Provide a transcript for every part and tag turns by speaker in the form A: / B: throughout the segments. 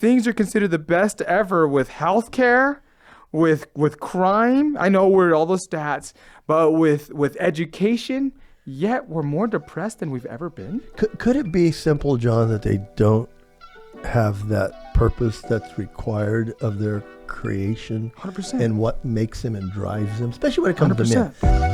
A: things are considered the best ever with healthcare, with crime. I know we're all those stats, but with education, yet we're more depressed than we've ever been.
B: Could it be simple, John, that they don't have that purpose that's required of their creation
A: 100%.
B: and what makes them and drives them, especially when it comes
A: 100%.
B: to men?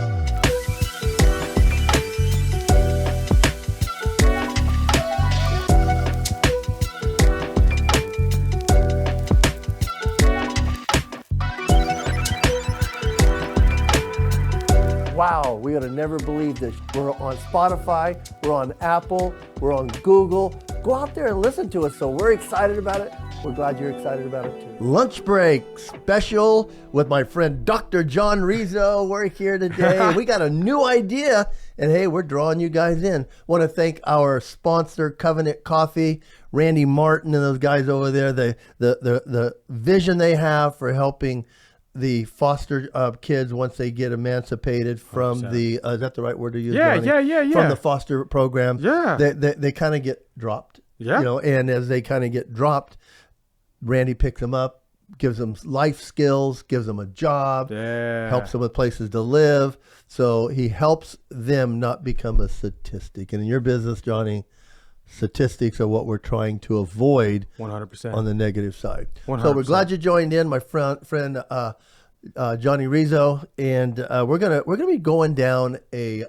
B: Wow, we would have never believed this. We're on Spotify, we're on Apple, we're on Google. Go out there and listen to us. So we're excited about it. We're glad you're excited about it too. Lunch break special with my friend Dr. John Rizo. We're here today. We got a new idea, and hey, we're drawing you guys in. Want to thank our sponsor, Covenant Coffee, Randy Martin and those guys over there. The vision they have for helping the foster kids once they get emancipated from 100%. The is that the right word to use?
A: Yeah,
B: Johnny?
A: yeah.
B: From the foster program.
A: Yeah.
B: They kind of get dropped.
A: Yeah.
B: You know, and as they kind of get dropped, Randy picks them up, gives them life skills, gives them a job, helps them with places to live. So he helps them not become a statistic. And in your business, Johnny, statistics are what we're trying to avoid
A: 100%
B: on the negative side.
A: 100%.
B: So we're glad you joined in, my friend Johnny Rizo, and we're gonna be going down an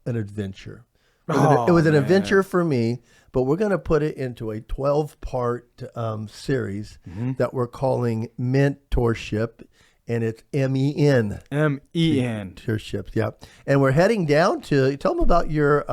B: adventure. It was an adventure for me, but we're gonna put it into a 12-part series that we're calling Mentorship, and it's MEN. Mentorships, yeah. And we're heading down to tell them about your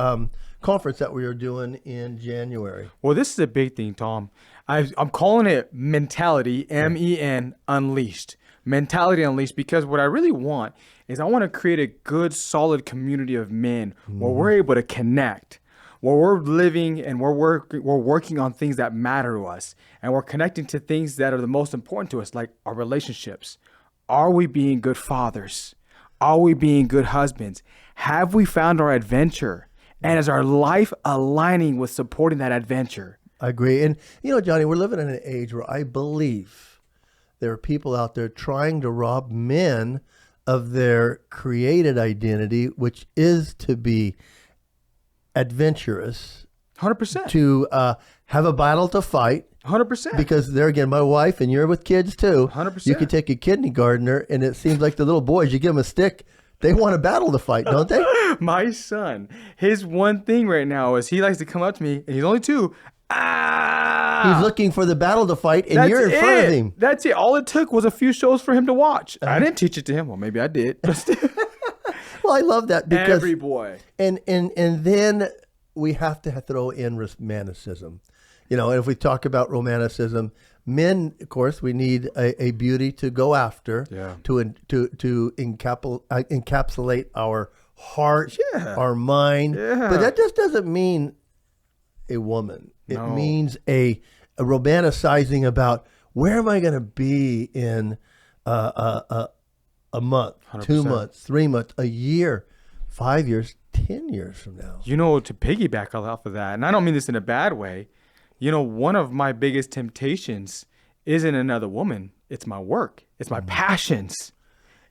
B: conference that we are doing in January.
A: Well, this is a big thing, Tom. I'm calling it Mentality, MEN Unleashed. Mentality Unleashed, because what I really want is I want to create a good, solid community of men where we're able to connect, where we're living and we're working on things that matter to us, and we're connecting to things that are the most important to us, like our relationships. Are we being good fathers? Are we being good husbands? Have we found our adventure? And is our life aligning with supporting that adventure?
B: I agree. And, you know, Johnny, we're living in an age where I believe there are people out there trying to rob men of their created identity, which is to be adventurous.
A: 100%.
B: To have a battle to fight.
A: 100%.
B: Because there again, my wife, and you're with kids too.
A: 100%.
B: You could take a kindergartner, and it seems like the little boys, you give them a stick, they want a battle to fight, don't they?
A: My son, his one thing right now is he likes to come up to me, and he's only 2.
B: He's looking for the battle to fight, and you're in front of him.
A: That's it. All it took was a few shows for him to watch. I didn't teach it to him. Well, maybe I did.
B: Well, I love that because
A: every boy.
B: And then we have to throw in romanticism. You know, and if we talk about romanticism, men, of course, we need a beauty to go after, to encapsulate our heart, our mind. But that just doesn't mean a woman. It means a romanticizing about where am I going to be in a month, 100%. 2 months, 3 months, a year, 5 years, 10 years from now.
A: You know, to piggyback off of that, and I don't mean this in a bad way, you know, one of my biggest temptations isn't another woman. It's my work. It's my passions.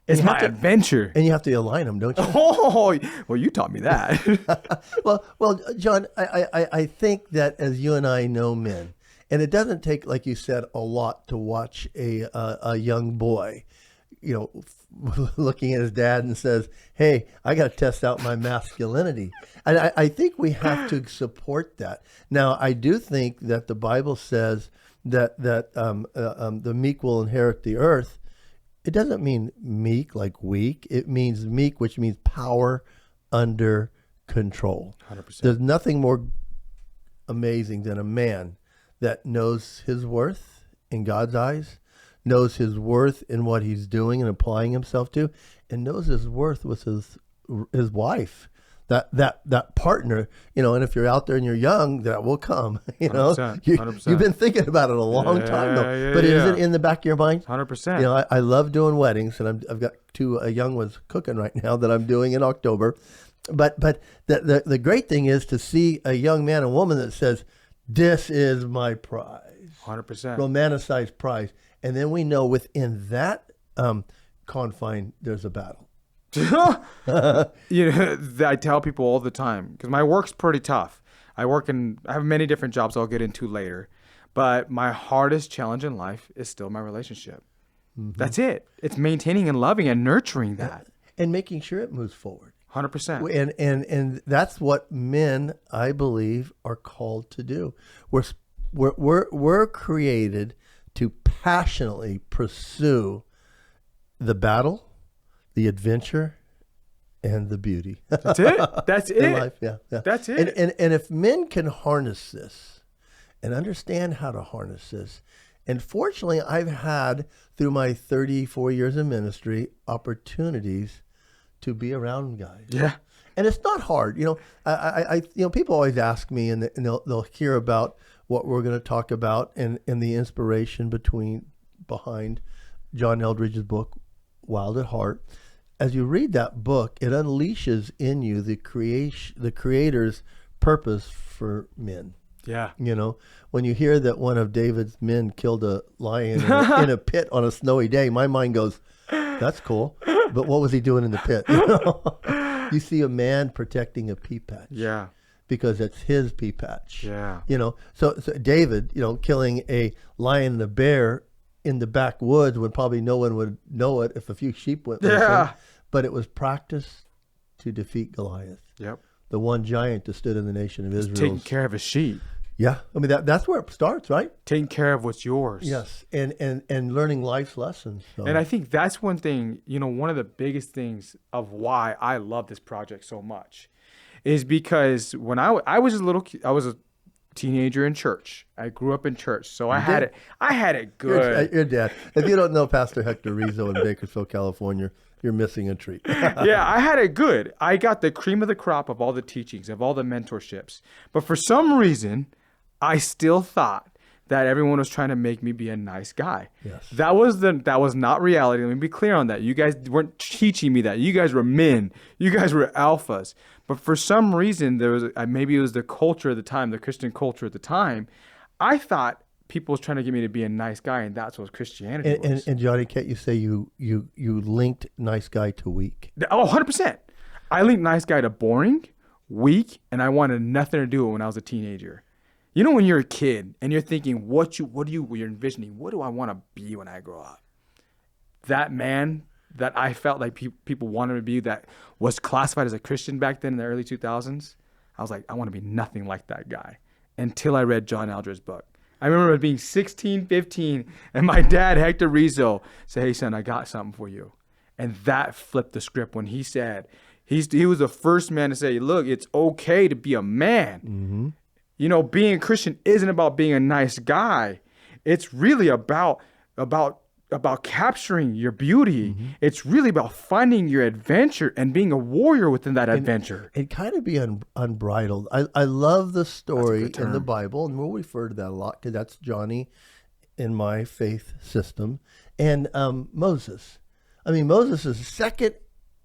A: It's my adventure.
B: And you have to align them, don't you?
A: Oh, well, you taught me that.
B: well, John, I think that as you and I know men, and it doesn't take, like you said, a lot to watch a young boy, you know, looking at his dad and says, hey, I got to test out my masculinity. And I think we have to support that. Now, I do think that the Bible says that the meek will inherit the earth. It doesn't mean meek like weak. It means meek, which means power under control.
A: 100%.
B: There's nothing more amazing than a man that knows his worth in God's eyes, knows his worth in what he's doing and applying himself to, and knows his worth with his wife, that partner, you know. And if you're out there and you're young, that will come, you know. 100%. You've been thinking about it a long time though, but is it in the back of your mind?
A: 100%.
B: You know, I love doing weddings, and I've got 2 young ones cooking right now that I'm doing in October. But the great thing is to see a young man and woman that says, "This is my prize."
A: 100%.
B: Romanticized prize. And then we know within that confine, there's a battle.
A: You know, I tell people all the time, because my work's pretty tough. I have many different jobs I'll get into later. But my hardest challenge in life is still my relationship. That's it. It's maintaining and loving and nurturing that.
B: And making sure it moves forward.
A: 100%.
B: And that's what men, I believe, are called to do. We're created to passionately pursue the battle, the adventure, and the beauty.
A: That's it. That's
B: In
A: it.
B: life, yeah.
A: That's it.
B: And if men can harness this and understand how to harness this, and fortunately, I've had, through my 34 years of ministry, opportunities to be around guys.
A: Yeah.
B: And it's not hard. You know, I people always ask me, and they'll hear about what we're going to talk about and the inspiration behind John Eldridge's book, Wild at Heart. As you read that book, it unleashes in you the Creator's purpose for men.
A: Yeah.
B: You know, when you hear that one of David's men killed a lion in a pit on a snowy day, my mind goes, that's cool. But what was he doing in the pit? You know? You see a man protecting a pea patch.
A: Yeah.
B: Because it's his pea patch.
A: Yeah.
B: You know, so David, you know, killing a lion and a bear in the backwoods when probably no one would know it if a few sheep went missing.
A: Yeah.
B: But it was practice to defeat Goliath.
A: Yep.
B: The one giant that stood in the nation of Israel.
A: Taking care of his sheep.
B: Yeah. I mean, that's where it starts, right?
A: Taking care of what's yours.
B: Yes. And learning life's lessons. So.
A: And I think that's one thing, you know, one of the biggest things of why I love this project so much is because when I was I was a teenager in church. I grew up in church. So I had it good.
B: Your dad. If you don't know Pastor Hector Rizo in Bakersfield, California, you're missing a treat.
A: Yeah, I had it good. I got the cream of the crop of all the teachings, of all the mentorships. But for some reason, I still thought that everyone was trying to make me be a nice guy.
B: Yes.
A: That was not reality. Let me be clear on that. You guys weren't teaching me that. You guys were men. You guys were alphas. But for some reason, there was maybe it was the culture at the time, the Christian culture at the time. I thought people was trying to get me to be a nice guy, and that's what Christianity was.
B: And Johnny, can't you say you linked nice guy to weak?
A: Oh, 100%. I linked nice guy to boring, weak, and I wanted nothing to do with it when I was a teenager. You know, when you're a kid and you're thinking, you're envisioning, what do I want to be when I grow up? That man that I felt like people wanted to be, that was classified as a Christian back then in the early 2000s, I was like, I want to be nothing like that guy until I read John Eldridge's book. I remember being 16, 15, and my dad, Hector Rizo, said, hey, son, I got something for you. And that flipped the script when he said, he was the first man to say, look, it's okay to be a man.
B: Mm-hmm.
A: You know, being a Christian isn't about being a nice guy. It's really about capturing your beauty. Mm-hmm. It's really about finding your adventure and being a warrior within that adventure.
B: And kind of be unbridled. I love the story in the Bible, and we'll refer to that a lot because that's Johnny in my faith system. And Moses. I mean, Moses is second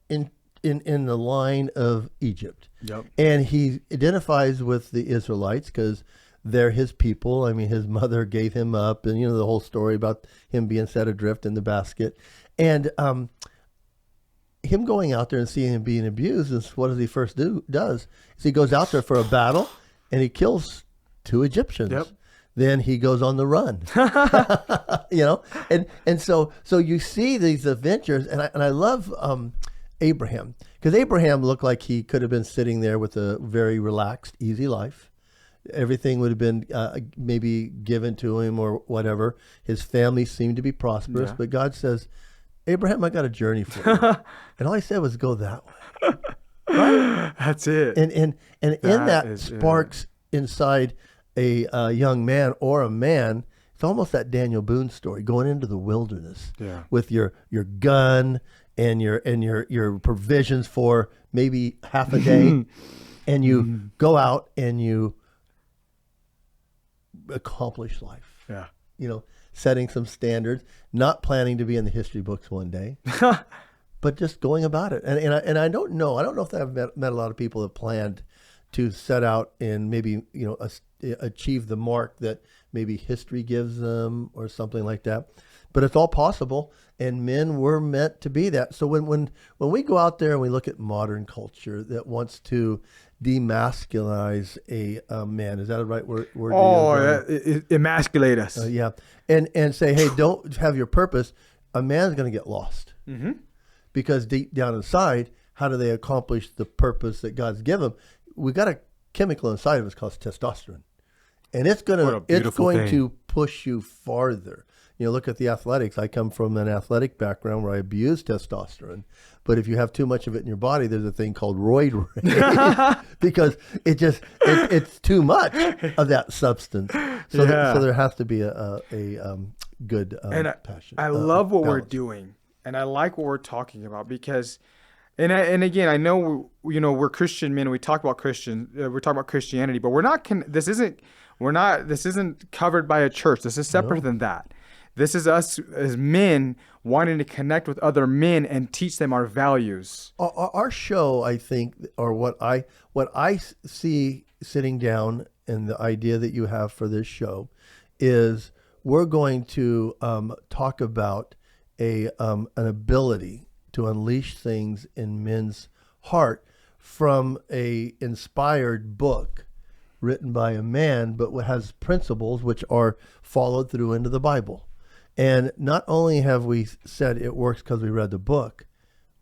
B: in the line of Egypt.
A: Yep.
B: And he identifies with the Israelites because they're his people. I mean, his mother gave him up, and you know the whole story about him being set adrift in the basket. And him going out there and seeing him being abused, is what does he first does? Is he goes out there for a battle and he kills 2 Egyptians.
A: Yep.
B: Then he goes on the run. You know? And so you see these adventures, and I love Abraham, because Abraham looked like he could have been sitting there with a very relaxed, easy life. Everything would have been maybe given to him or whatever. His family seemed to be prosperous, but God says, Abraham, I got a journey for you. And all he said was go that way. Right?
A: That's it.
B: And in that sparks inside a young man or a man. It's almost that Daniel Boone story, going into the wilderness with your gun and your provisions for maybe half a day, and you go out and you accomplish life.
A: Yeah.
B: You know, setting some standards, not planning to be in the history books one day, but just going about it. And I don't know if I've met a lot of people that planned to set out and maybe, you know, achieve the mark that maybe history gives them or something like that. But it's all possible, and men were meant to be that. So when we go out there and we look at modern culture that wants to demasculinize a man, is that a right word?
A: Emasculate us.
B: Yeah, and say, hey, don't have your purpose. A man's going to get lost because deep down inside, how do they accomplish the purpose that God's given them? We got a chemical inside of us called testosterone, and it's going to push you farther. You know, look at the athletics. I come from an athletic background where I abuse testosterone. But if you have too much of it in your body, there's a thing called roid rage because it's too much of that substance. So there has to be a good passion.
A: I love what
B: balance.
A: we're doing, and I like what we're talking about because, and again, I know we're Christian men. We talk about we're talking about Christianity, but we're not. This isn't covered by a church. This is separate than that. This is us as men wanting to connect with other men and teach them our values.
B: Our show, I think, or what I see sitting down and the idea that you have for this show is we're going to talk about an ability to unleash things in men's heart from a inspired book written by a man, but has principles which are followed through into the Bible. And not only have we said it works because we read the book,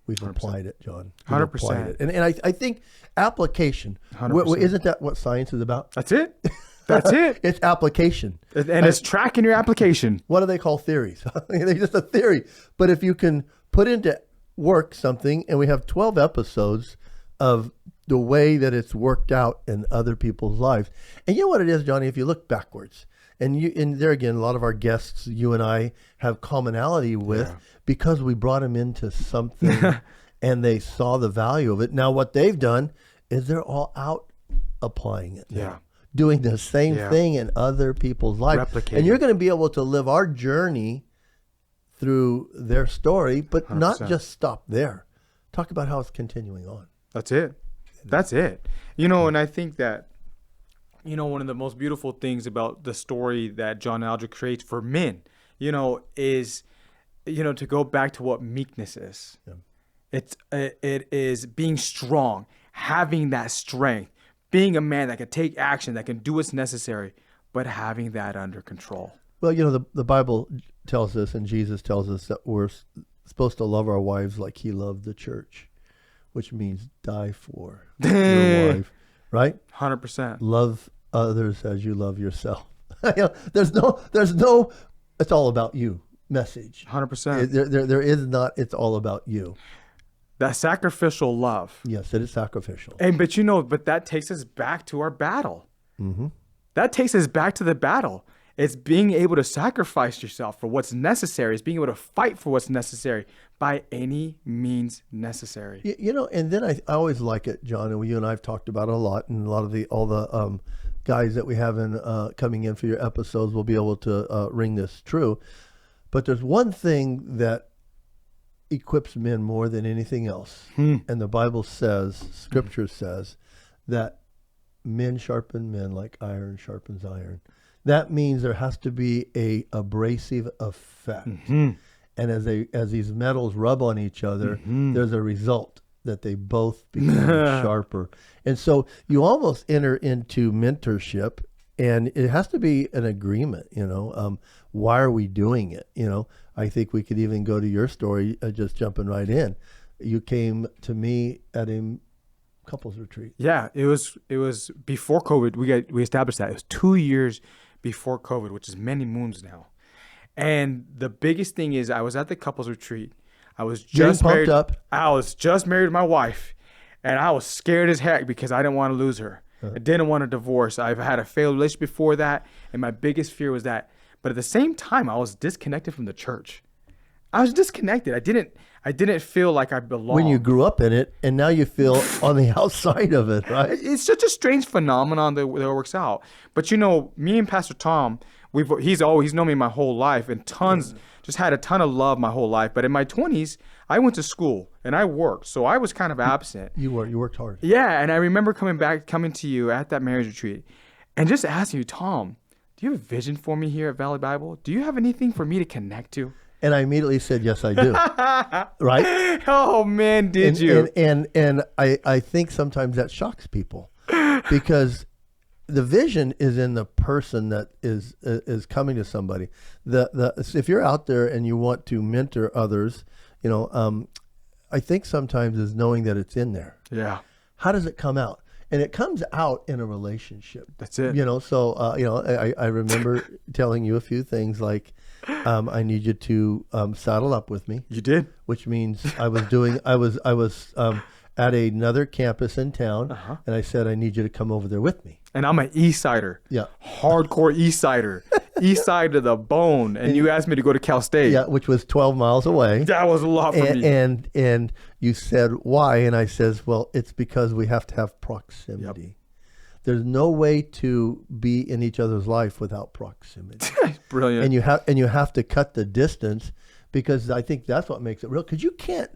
B: we've 100%. Applied it, John.
A: 100%.
B: And I think application, isn't that what science is about?
A: That's it. That's it.
B: It's application.
A: And it's tracking your application.
B: What do they call theories? They're just a theory. But if you can put into work something, and we have 12 episodes of the way that it's worked out in other people's lives. And you know what it is, Johnny, if you look backwards, and there again, a lot of our guests, you and I, have commonality with because we brought them into something and they saw the value of it. Now, what they've done is they're all out applying it.
A: Yeah.
B: Doing the same thing in other people's lives.
A: Replicating.
B: And you're going to be able to live our journey through their story, but 100%. Not just stop there. Talk about how it's continuing on.
A: That's it. That's it. And I think that, one of the most beautiful things about the story that John Alger creates for men, is, to go back to what meekness is. Yeah. It is being strong, having that strength, being a man that can take action, that can do what's necessary, but having that under control.
B: Well, the Bible tells us, and Jesus tells us that we're supposed to love our wives like he loved the church, which means die for your wife, right?
A: 100%.
B: Love others as you love yourself. There's no, it's all about you message.
A: 100%.
B: There is not, it's all about you.
A: That sacrificial love.
B: Yes, it is sacrificial.
A: But that takes us back to our battle. Mm-hmm. That takes us back to the battle. It's being able to sacrifice yourself for what's necessary. It's being able to fight for what's necessary by any means necessary.
B: And then I always like it, John, and you and I have talked about it a lot, and a lot of all the guys that we have coming in for your episodes will be able to ring this true. But there's one thing that equips men more than anything else, and the Bible says, Scripture says, that men sharpen men like iron sharpens iron. That means there has to be a abrasive effect. Mm-hmm. And as these metals rub on each other, there's a result that they both become sharper. And so you almost enter into mentorship, and it has to be an agreement, why are we doing it? I think we could even go to your story, just jumping right in. You came to me at a couples retreat.
A: Yeah, it was before COVID. We established that. It was 2 years before COVID, which is many moons now. And the biggest thing is I was at the couples retreat. I was just married. I was just married to my wife, and I was scared as heck because I didn't want to lose her. I didn't want a divorce. I've had a failed relationship before that, and my biggest fear was that. But at the same time, I was disconnected from the church. I was disconnected. I didn't feel like I belonged. When
B: you grew up in it, and now you feel on the outside of it, right?
A: It's such a strange phenomenon that works out. But me and Pastor Tom, he's known me my whole life, and just had a ton of love my whole life. But in my 20s, I went to school and I worked, so I was kind of absent.
B: You worked hard.
A: Yeah, and I remember coming to you at that marriage retreat, and just asking you, Tom, do you have a vision for me here at Valley Bible? Do you have anything for me to connect to?
B: And I immediately said, yes, I do. Right?
A: Oh man, did you?
B: And I think sometimes that shocks people because the vision is in the person that is coming to somebody. If you're out there and you want to mentor others, I think sometimes is knowing that it's in there.
A: Yeah.
B: How does it come out? And it comes out in a relationship.
A: That's it.
B: I remember telling you a few things like, I need you to saddle up with me.
A: You did.
B: Which means I was at another campus in town, and I said, I need you to come over there with me.
A: And I'm an East Sider.
B: Yeah.
A: Hardcore East Sider. East Side to the bone. And you asked me to go to Cal State.
B: Yeah, which was 12 miles away.
A: That was a lot for me.
B: And you said, why? And I says, well, it's because we have to have proximity. Yep. There's no way to be in each other's life without proximity.
A: Brilliant.
B: And you have to cut the distance, because I think that's what makes it real. Because you can't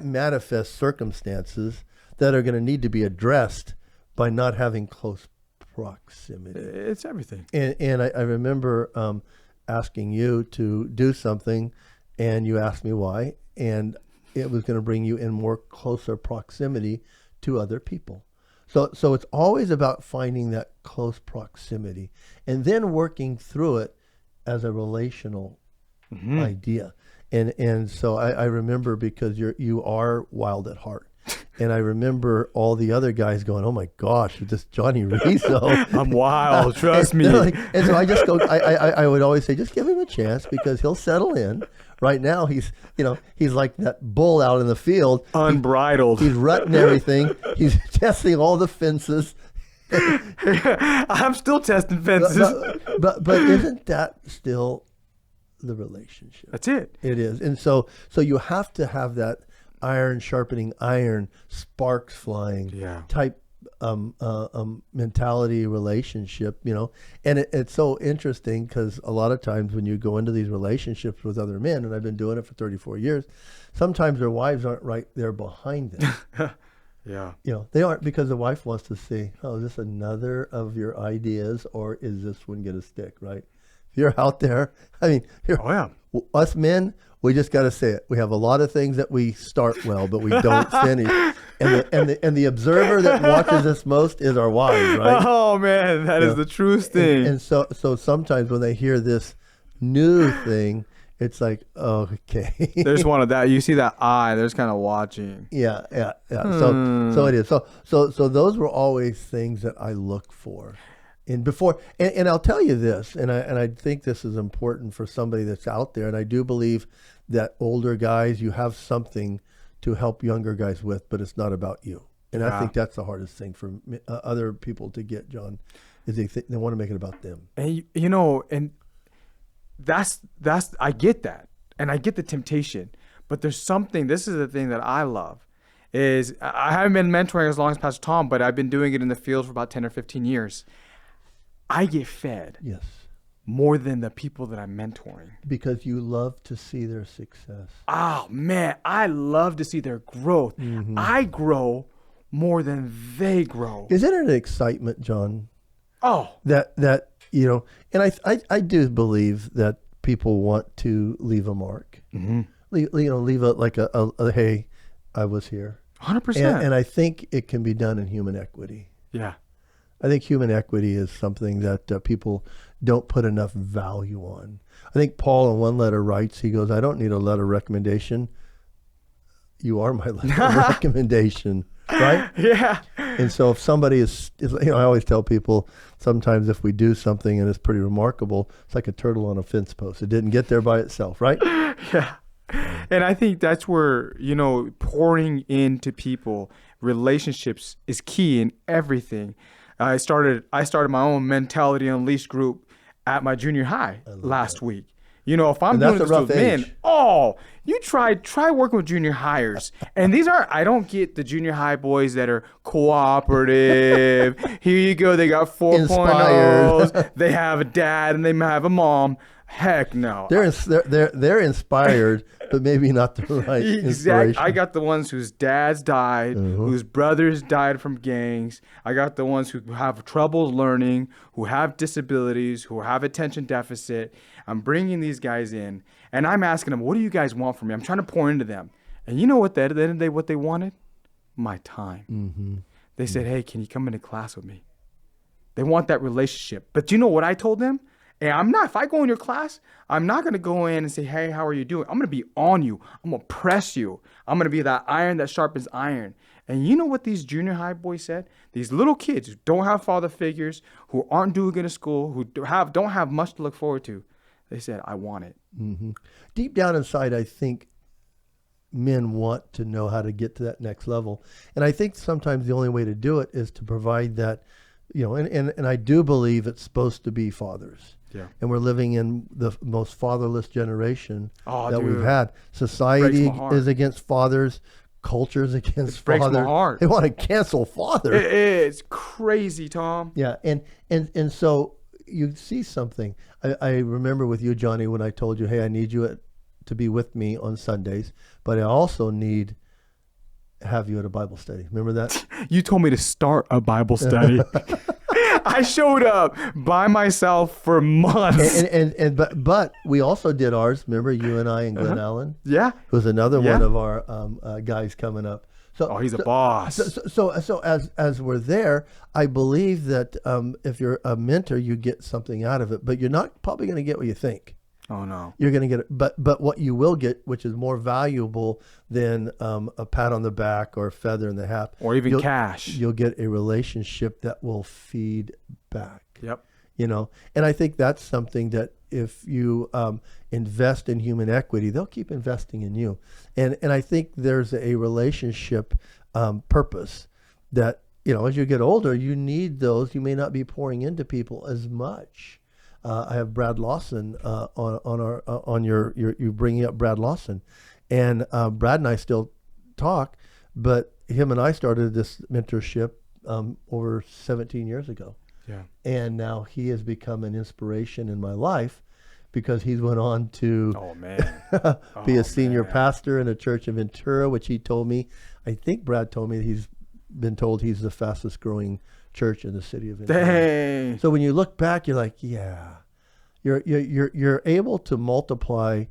B: manifest circumstances that are going to need to be addressed by not having close proximity.
A: It's everything.
B: And I remember asking you to do something, and you asked me why, and it was going to bring you in more closer proximity to other people. So it's always about finding that close proximity and then working through it as a relational idea. And so I remember, because you are wild at heart. And I remember all the other guys going, oh my gosh, this Johnny Rizo.
A: I'm wild, trust me.
B: And so I just go, I would always say, just give him a chance, because he'll settle in. Right now, he's like that bull out in the field.
A: Unbridled.
B: He's rutting everything. He's testing all the fences.
A: I'm still testing fences.
B: But isn't that still the relationship?
A: That's it.
B: It is. And so you have to have that iron sharpening iron, sparks flying type mentality relationship, and it's so interesting, because a lot of times when you go into these relationships with other men, and I've been doing it for 34 years, sometimes their wives aren't right there behind them.
A: Yeah.
B: They aren't, because the wife wants to see, oh, is this another of your ideas, or is this one going to stick, right? If you're out there, us men, we just got to say it. We have a lot of things that we start well, but we don't finish. And the observer that watches us most is our wives, right?
A: Oh man, that is the truest thing.
B: And so sometimes when they hear this new thing, it's like, oh, okay.
A: There's one of that. You see that eye. There's kind of watching.
B: Yeah. So it is. So those were always things that I look for. And before, and I'll tell you this, and I think this is important for somebody that's out there, and I do believe that older guys, you have something to help younger guys with, but it's not about you. And I think that's the hardest thing for other people to get, John, is they want to make it about them.
A: And and that's I get that, and I get the temptation, but there's something. This is the thing that I love. Is I haven't been mentoring as long as Pastor Tom, but I've been doing it in the field for about 10 or 15 years. I get fed more than the people that I'm mentoring.
B: Because you love to see their success.
A: Oh, man, I love to see their growth. Mm-hmm. I grow more than they grow.
B: Isn't it an excitement, John?
A: Oh.
B: That and I do believe that people want to leave a mark. Mm-hmm. Leave a hey, I was here.
A: 100%.
B: And I think it can be done in human equity.
A: Yeah.
B: I think human equity is something that people don't put enough value on. I think Paul in one letter writes, he goes, I don't need a letter of recommendation. You are my letter of recommendation, right?
A: Yeah.
B: And so if somebody is, I always tell people, sometimes if we do something and it's pretty remarkable, it's like a turtle on a fence post. It didn't get there by itself, right?
A: Yeah. And I think that's where, pouring into people, relationships is key in everything. I started my own Mentality Unleashed group at my junior high last week. If I'm doing this with men, you try working with junior hires. And I don't get the junior high boys that are cooperative. Here you go, they got 4.0s, they have a dad and they have a mom. Heck no.
B: They're inspired, but maybe not the right inspiration.
A: I got the ones whose dads died, whose brothers died from gangs. I got the ones who have trouble learning, who have disabilities, who have attention deficit. I'm bringing these guys in, and I'm asking them, what do you guys want from me? I'm trying to pour into them. And you know what what they wanted? My time. They said, hey, can you come into class with me? They want that relationship. But you know what I told them? Hey, if I go in your class, I'm not going to go in and say, hey, how are you doing? I'm going to be on you. I'm going to press you. I'm going to be that iron that sharpens iron. And you know what these junior high boys said? These little kids who don't have father figures, who aren't doing good in school, who don't have much to look forward to. They said, I want it.
B: Deep down inside, I think men want to know how to get to that next level. And I think sometimes the only way to do it is to provide that, and I do believe it's supposed to be fathers.
A: Yeah.
B: And we're living in the most fatherless generation that we've
A: dude.
B: had. Society
A: Breaks my heart.
B: is against fathers. Culture is against
A: Breaks
B: fathers.
A: my heart.
B: They want to cancel fathers.
A: It's crazy, Tom.
B: Yeah. And so you see something. I remember with you, Johnny, when I told you, hey, I need you to be with me on Sundays, but I also need have you at a Bible study. Remember that?
A: You told me to start a Bible study. I showed up by myself for months.
B: But we also did ours. Remember, you and I and Glenn Allen?
A: Yeah.
B: Who's another one of our guys coming up. So
A: he's a boss.
B: So as we're there, I believe that if you're a mentor, you get something out of it, but you're not probably going to get what you think.
A: Oh no.
B: You're going to get it, but what you will get, which is more valuable than a pat on the back or a feather in the hat,
A: or even cash.
B: You'll get a relationship that will feed back.
A: Yep.
B: And I think that's something that if you invest in human equity, they'll keep investing in you. And I think there's a relationship purpose that, as you get older, you need those. You may not be pouring into people as much. I have Brad Lawson on your bringing up Brad Lawson, and Brad and I still talk, but him and I started this mentorship over 17 years ago.
A: Yeah.
B: And now he has become an inspiration in my life because he's went on to be a senior pastor in a church in Ventura, which he told me. I think Brad told me he's been told he's the fastest growing church in the city of Ventura.
A: Dang.
B: So when you look back, you're like, yeah, you're able to multiply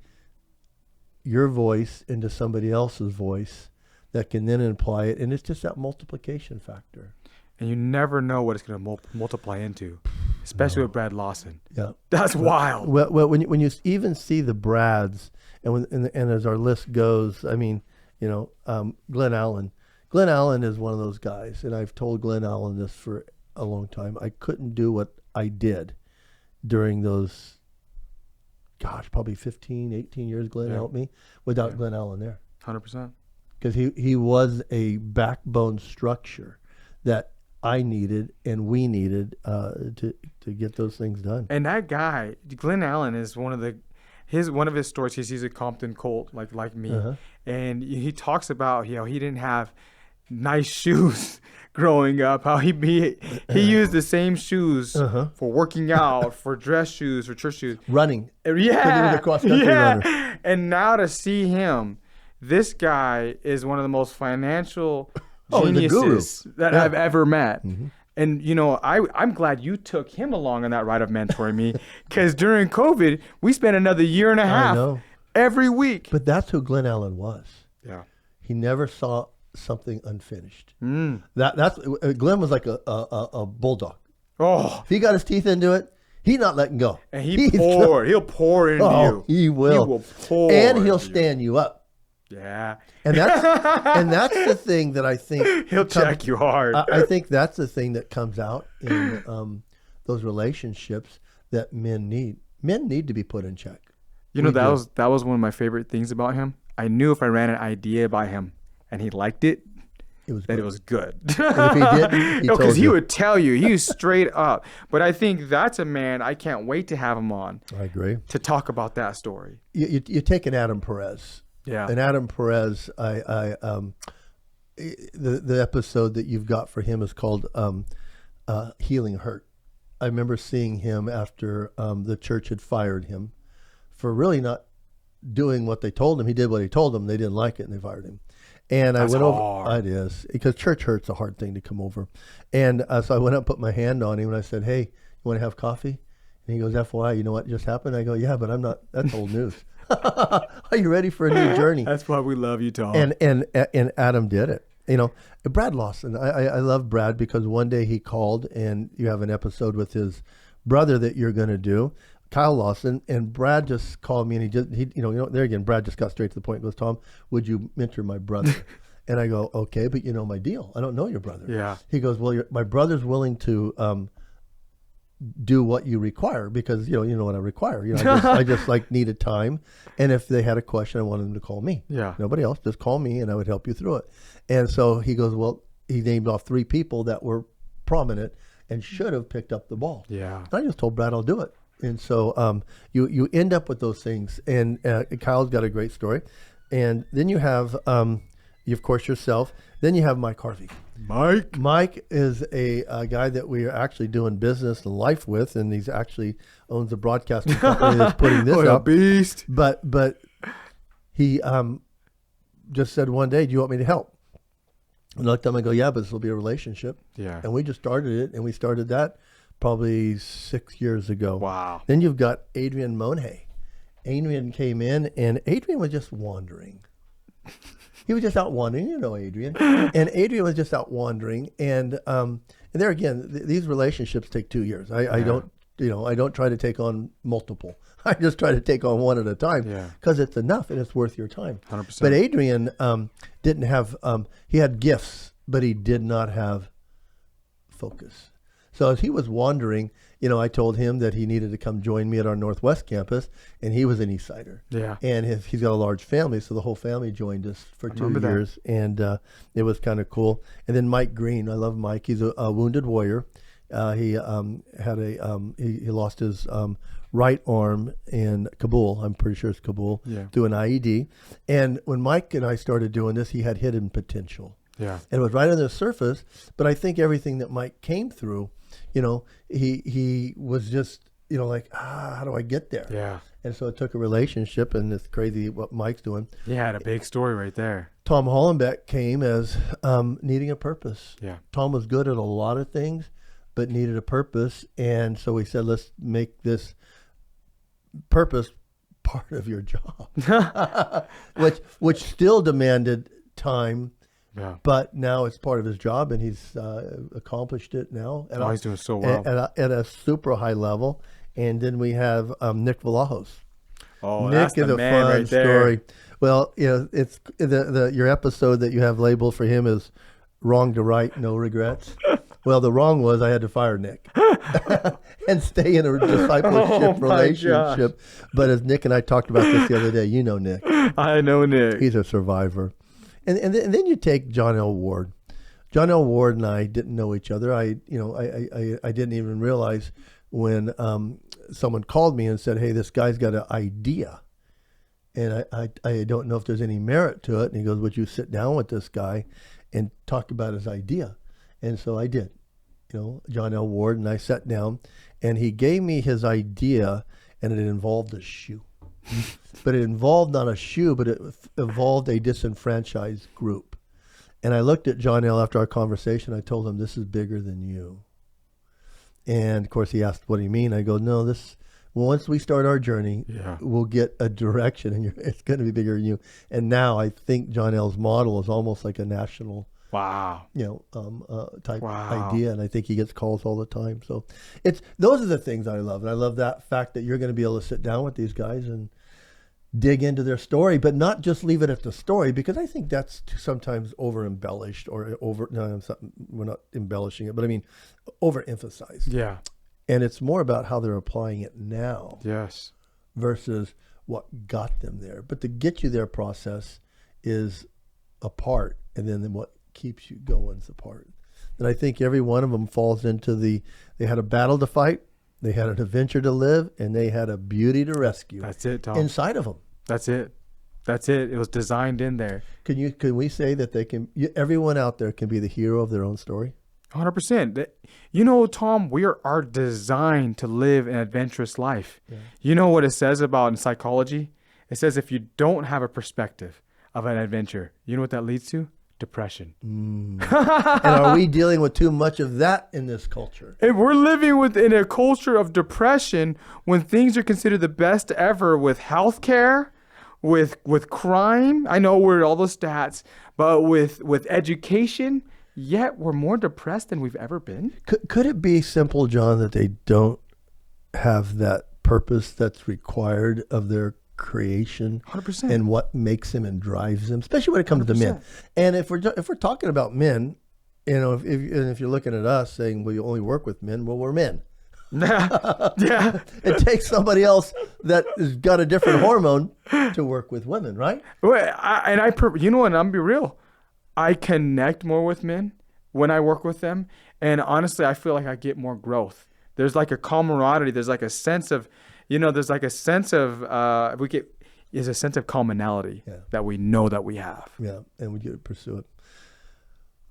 B: your voice into somebody else's voice that can then apply it, and it's just that multiplication factor.
A: And you never know what it's going to multiply into, especially with Brad Lawson.
B: Yeah,
A: that's wild.
B: Well, when you even see the Brads, and as our list goes, I mean, Glenn Allen. Glenn Allen is one of those guys, and I've told Glenn Allen this for a long time. I couldn't do what I did during those, probably 15, 18 years Glenn helped me without Glenn Allen there.
A: 100%.
B: Because he was a backbone structure that I needed and we needed to get those things done.
A: And that guy, Glenn Allen, is one of his stories. He's a Compton Colt like me, and he talks about he didn't have nice shoes growing up. How he used the same shoes for working out, for dress shoes, for church shoes,
B: running.
A: Yeah,
B: the cross-country runner.
A: And now to see him, this guy is one of the most financial geniuses that I've ever met. And I'm glad you took him along on that ride of mentoring me, because during COVID we spent another year and a half every week.
B: But that's who Glenn Allen was.
A: Yeah,
B: he never saw something unfinished. That's Glenn was like a bulldog.
A: Oh,
B: if he got his teeth into it, he's not letting go.
A: And he'll pour into you.
B: He will pour, and he'll stand you up.
A: Yeah,
B: and that's the thing that I think
A: he'll check you hard.
B: I think that's the thing that comes out in those relationships that men need. Men need to be put in check.
A: That was one of my favorite things about him. I knew if I ran an idea by him and he liked it, it was good.
B: And if he didn't,
A: because he would tell you, he was straight up. But I think that's a man I can't wait to have him on.
B: I agree.
A: To talk about that story.
B: You take an Adam Perez.
A: Yeah.
B: And Adam Perez, the episode that you've got for him is called Healing Hurt. I remember seeing him after the church had fired him for really not doing what they told him. He did what he told them. They didn't like it, and they fired him. And
A: That's
B: I went
A: hard.
B: over. It is, because church hurt's a hard thing to come over. And so I went up and put my hand on him, and I said, "Hey, you want to have coffee?" And he goes, "FYI, you know what just happened?" I go, "Yeah, but I'm not. That's old news. Are you ready for a new journey?"
A: That's why we love you, Tom.
B: And Adam did it. Brad Lawson. I love Brad because one day he called, and you have an episode with his brother that you're going to do, Kyle Lawson, and Brad just called me, and there again, Brad just got straight to the point. He goes, "Tom, would you mentor my brother?" And I go, "Okay, but you know my deal. I don't know your brother."
A: Yeah.
B: He goes, "Well, my brother's willing to do what you require, because you know what I require. I just like needed time, and if they had a question, I wanted them to call me.
A: Yeah.
B: Nobody else, just call me, and I would help you through it." And so he goes, "Well," he named off 3 people that were prominent and should have picked up the ball.
A: Yeah.
B: And I just told Brad I'll do it. And so you end up with those things. And Kyle's got a great story. And then you have, of course, yourself. Then you have Mike Harvey. Mike is a guy that we are actually doing business and life with, and he's actually owns a broadcasting company that's putting this
A: a
B: up.
A: beast.
B: But he just said one day, "Do you want me to help?" And I looked at him and go, "Yeah, but this will be a relationship."
A: Yeah.
B: And we just started it, and we started that probably 6 years ago.
A: Wow.
B: Then you've got Adrian Monhay. Adrian came in, and Adrian was just wandering. He was just out wandering, Adrian. And Adrian was just out wandering. And there again, these relationships take 2 years. I don't try to take on multiple. I just try to take on one at a time, because it's enough and it's worth your time.
A: 100%.
B: But Adrian didn't have, he had gifts, but he did not have focus. So as he was wandering, I told him that he needed to come join me at our Northwest campus, and he was an East Sider.
A: Yeah.
B: And he's got a large family, so the whole family joined us for 2
A: remember that.
B: years, and it was kind of cool. And then Mike Green, I love Mike. He's a wounded warrior. He lost his right arm in Kabul. I'm pretty sure it's Kabul, through an IED. And when Mike and I started doing this, he had hidden potential.
A: Yeah.
B: And it was right on the surface. But I think everything that Mike came through, he was just, how do I get there?
A: Yeah.
B: And so it took a relationship, and it's crazy what Mike's doing.
A: He had a big story right there.
B: Tom Hollenbeck came as needing a purpose.
A: Yeah.
B: Tom was good at a lot of things, but needed a purpose. And so we said, let's make this purpose part of your job, which still demanded time.
A: Yeah.
B: But now it's part of his job, and he's accomplished it now.
A: He's doing so well.
B: At a super high level. And then we have Nick Vlahos.
A: Oh,
B: Nick
A: that's
B: is
A: the
B: a
A: man
B: fun
A: right there.
B: story. Well, it's your episode that you have labeled for him is "Wrong to Right, No Regrets." Well, the wrong was I had to fire Nick and stay in a discipleship relationship. But as Nick and I talked about this the other day, Nick.
A: I know Nick.
B: He's a survivor. And then you take John L. Ward. John L. Ward and I didn't know each other. I didn't even realize when someone called me and said, "Hey, this guy's got an idea, and I don't know if there's any merit to it." And he goes, "Would you sit down with this guy and talk about his idea?" And so I did. John L. Ward and I sat down, and he gave me his idea, and it involved a shoe. But it involved not a shoe, but it involved a disenfranchised group. And I looked at John L. after our conversation. I told him, "This is bigger than you." And of course he asked, "What do you mean?" I go, "No, once we start our journey, we'll get a direction, and it's going to be bigger than you." And now I think John L.'s model is almost like a national type idea, and I think he gets calls all the time. So those are the things I love, and I love that fact that you're going to be able to sit down with these guys and dig into their story, but not just leave it at the story, because I think that's sometimes over embellished or we're not embellishing it, but I mean overemphasized.
A: Yeah.
B: And it's more about how they're applying it now.
A: Yes.
B: Versus what got them there. But the get you there process is a part, and then what keeps you going is a part. And I think every one of them falls into they had a battle to fight, they had an adventure to live, and they had a beauty to rescue.
A: That's it, Tom.
B: Inside of them.
A: That's it. It was designed in there.
B: Can we say that everyone out there can be the hero of their own story?
A: 100%. You know, Tom, we are designed to live an adventurous life. Yeah. You know what it says about in psychology? It says if you don't have a perspective of an adventure, you know what that leads to? Depression.
B: And are we dealing with too much of that in this culture?
A: And we're living within a culture of depression when things are considered the best ever with healthcare, with crime. I know we're all the stats, but with education, yet we're more depressed than we've ever been.
B: Could it be simple, John, that they don't have that purpose that's required of their creation
A: 100%.
B: And what makes them and drives them, especially when it comes 100%. To men? And if we're talking about men, you know, if you're looking at us saying, well, you only work with men, well, we're men.
A: Yeah.
B: It takes somebody else that has got a different hormone to work with women, right?
A: Well, you know what, I'm be real. I connect more with men when I work with them. And honestly, I feel like I get more growth. There's like a camaraderie. There's like a sense of, there's a sense of commonality that we know that we have.
B: Yeah, and we get to pursue it.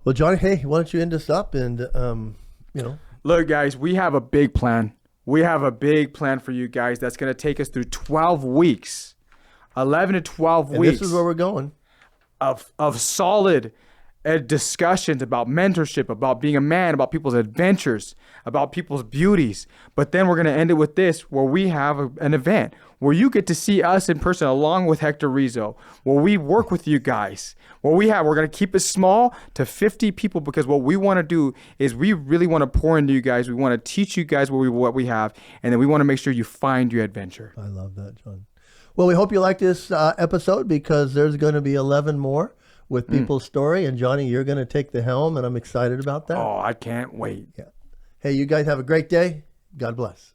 B: Well, Johnny, hey, why don't you end us up and,
A: Look, guys, we have a big plan. We have a big plan for you guys that's going to take us through 12 weeks, 11 to 12 weeks.
B: This is where we're going.
A: Of solid discussions about mentorship, about being a man, about people's adventures, about people's beauties. But then we're going to end it with this, where we have an event where you get to see us in person along with Hector Rizo, where we work with you guys. We're going to keep it small to 50 people, because what we want to do is we really want to pour into you guys. We want to teach you guys what we have, and then we want to make sure you find your adventure.
B: I love that, John. Well, we hope you like this episode, because there's going to be 11 more with people's story. And Johnny, you're going to take the helm, and I'm excited about that.
A: Oh, I can't wait.
B: Yeah. Hey, you guys have a great day. God bless.